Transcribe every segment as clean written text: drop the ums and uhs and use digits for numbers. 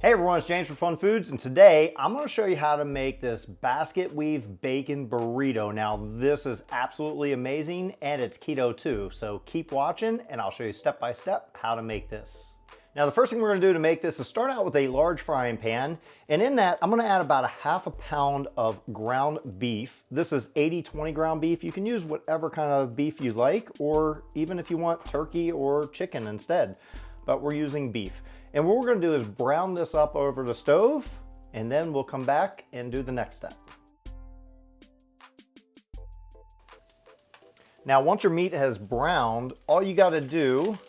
Hey everyone, it's James from FunFoods, and today I'm going to show you how to make this basket weave bacon burrito. Now this is absolutely amazing and it's keto too, so keep watching and I'll show you step by step how to make this. Now the first thing we're going to do to make this is start out with a large frying pan, and in that I'm going to add about a ½ pound of ground beef. This is 80-20 ground beef. You can use whatever kind of beef you like, or even if you want turkey or chicken instead, but we're using beef. And what we're going to do is brown this up over the stove, and then we'll come back and do the next step. Now once your meat has browned, all you got to do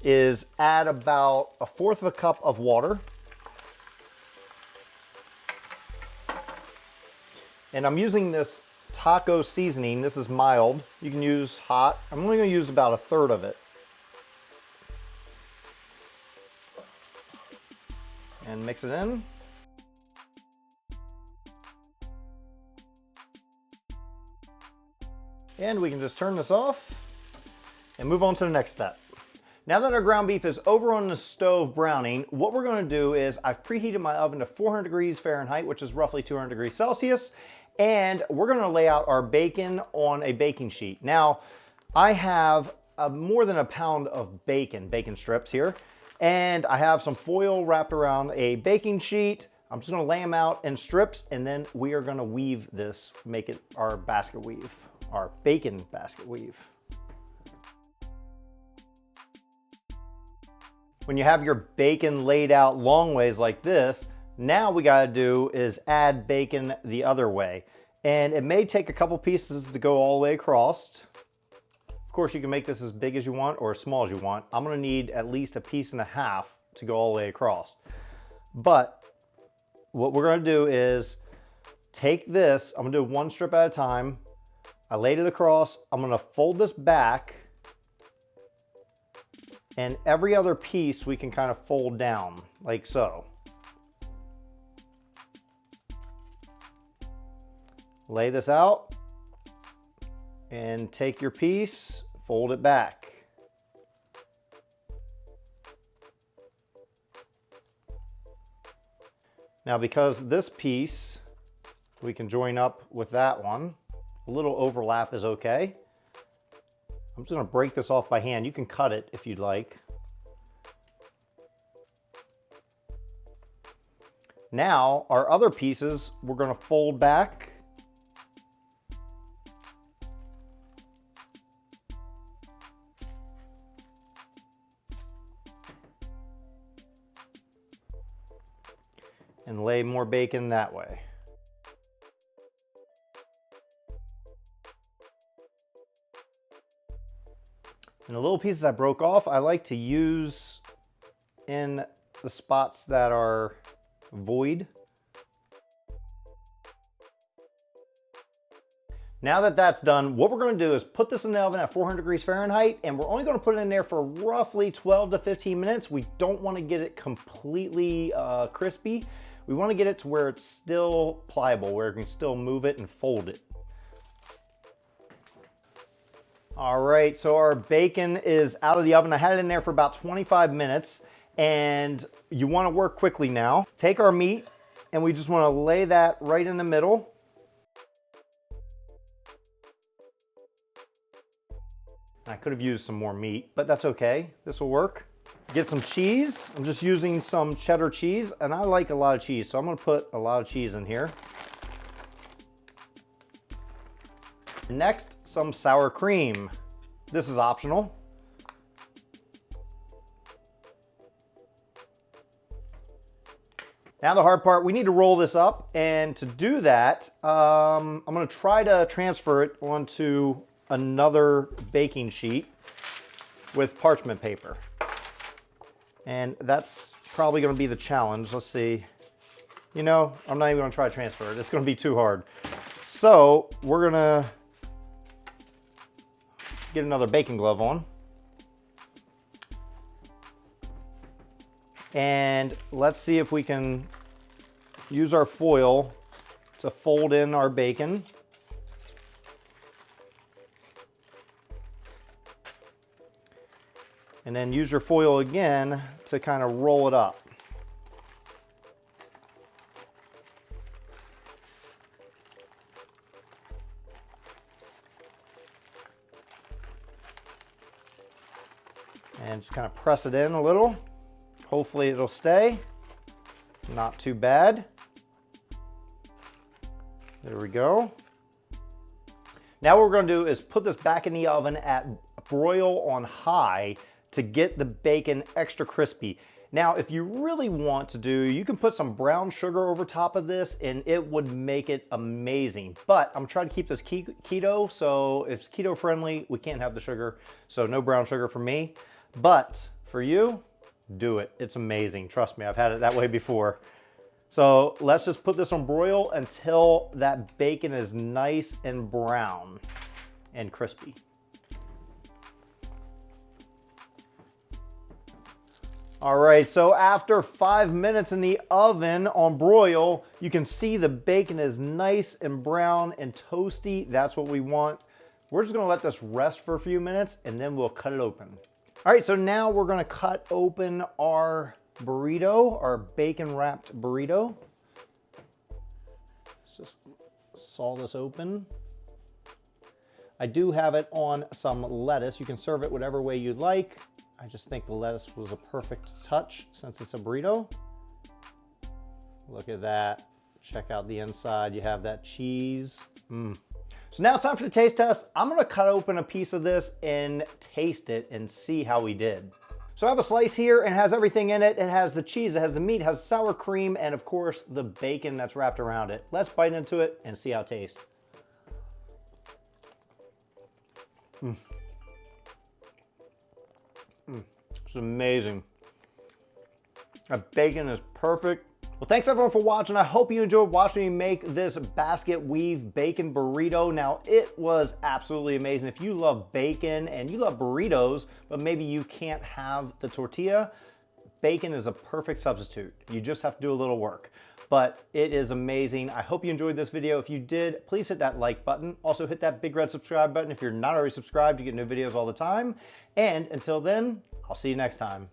is add about 1/4 cup of water. And I'm using this taco seasoning. This is mild. You can use hot. I'm only going to use about 1/3 of it. And mix it in. And we can just turn this off and move on to the next step. Now that our ground beef is over on the stove browning, what we're going to do is I've preheated my oven to 400 degrees Fahrenheit, which is roughly 200 degrees Celsius, and we're going to lay out our bacon on a baking sheet. Now, I have more than a pound of bacon strips here, and I have some foil wrapped around a baking sheet. I'm just going to lay them out in strips, and then we are going to weave this, make it our basket weave, our bacon basket weave. When you have your bacon laid out long ways like this, now we got to do is add bacon the other way. And it may take a couple pieces to go all the way across. Of course, you can make this as big as you want or as small as you want. I'm going to need at least 1.5 pieces to go all the way across. But what we're going to do is take this, I'm going to do one strip at a time. I laid it across. I'm going to fold this back, and every other piece we can kind of fold down like so. Lay this out and take your piece, fold it back. Now because this piece we can join up with that one, a little overlap is okay. I'm just going to break this off by hand. You can cut it if you'd like. Now, our other pieces, we're going to fold back. And lay more bacon that way. And the little pieces I broke off, I like to use in the spots that are void. Now that that's done, what we're going to do is put this in the oven at 400 degrees Fahrenheit, and we're only going to put it in there for roughly 12 to 15 minutes. We don't want to get it completely crispy. We want to get it to where it's still pliable, where we can still move it and fold it. All right, so our bacon is out of the oven. I had it in there for about 25 minutes, and you want to work quickly now. Take our meat, and we just want to lay that right in the middle. I could have used some more meat, but that's okay. This will work. Get some cheese. I'm just using some cheddar cheese, and I like a lot of cheese, so I'm going to put a lot of cheese in here. Next, some sour cream. This is optional. Now the hard part, we need to roll this up, and to do that, I'm going to try to transfer it onto another baking sheet with parchment paper. And that's probably going to be the challenge. Let's see. You know, I'm not even going to try to transfer it. It's going to be too hard. So we're going to get another baking glove on. And let's see if we can use our foil to fold in our bacon. And then use your foil again to kind of roll it up. And just kind of press it in a little. Hopefully it'll stay. Not too bad. There we go. Now what we're gonna do is put this back in the oven at broil on high to get the bacon extra crispy. Now, if you really want to do, you can put some brown sugar over top of this and it would make it amazing. But I'm trying to keep this keto, so if it's keto friendly, we can't have the sugar. So no brown sugar for me. But for you, do it. It's amazing. Trust me, I've had it that way before. So let's just put this on broil until that bacon is nice and brown and crispy. All right, so after 5 minutes in the oven on broil, you can see the bacon is nice and brown and toasty. That's what we want. We're just gonna let this rest for a few minutes and then we'll cut it open. All right, so now we're gonna cut open our burrito, our bacon wrapped burrito. Let's just saw this open. I do have it on some lettuce. You can serve it whatever way you'd like. I just think the lettuce was a perfect touch since it's a burrito. Look at that. Check out the inside. You have that cheese. So now it's time for the taste test. I'm gonna cut open a piece of this and taste it and see how we did. So I have a slice here and it has everything in it. It has the cheese, it has the meat, it has sour cream, and of course the bacon that's wrapped around it. Let's bite into it and see how it tastes. It's amazing. That bacon is perfect. Well, thanks everyone for watching. I hope you enjoyed watching me make this basket weave bacon burrito. Now, it was absolutely amazing. If you love bacon and you love burritos, but maybe you can't have the tortilla, bacon is a perfect substitute. You just have to do a little work, but it is amazing. I hope you enjoyed this video. If you did, please hit that like button. Also hit that big red subscribe button. If you're not already subscribed, you get new videos all the time. And until then, I'll see you next time.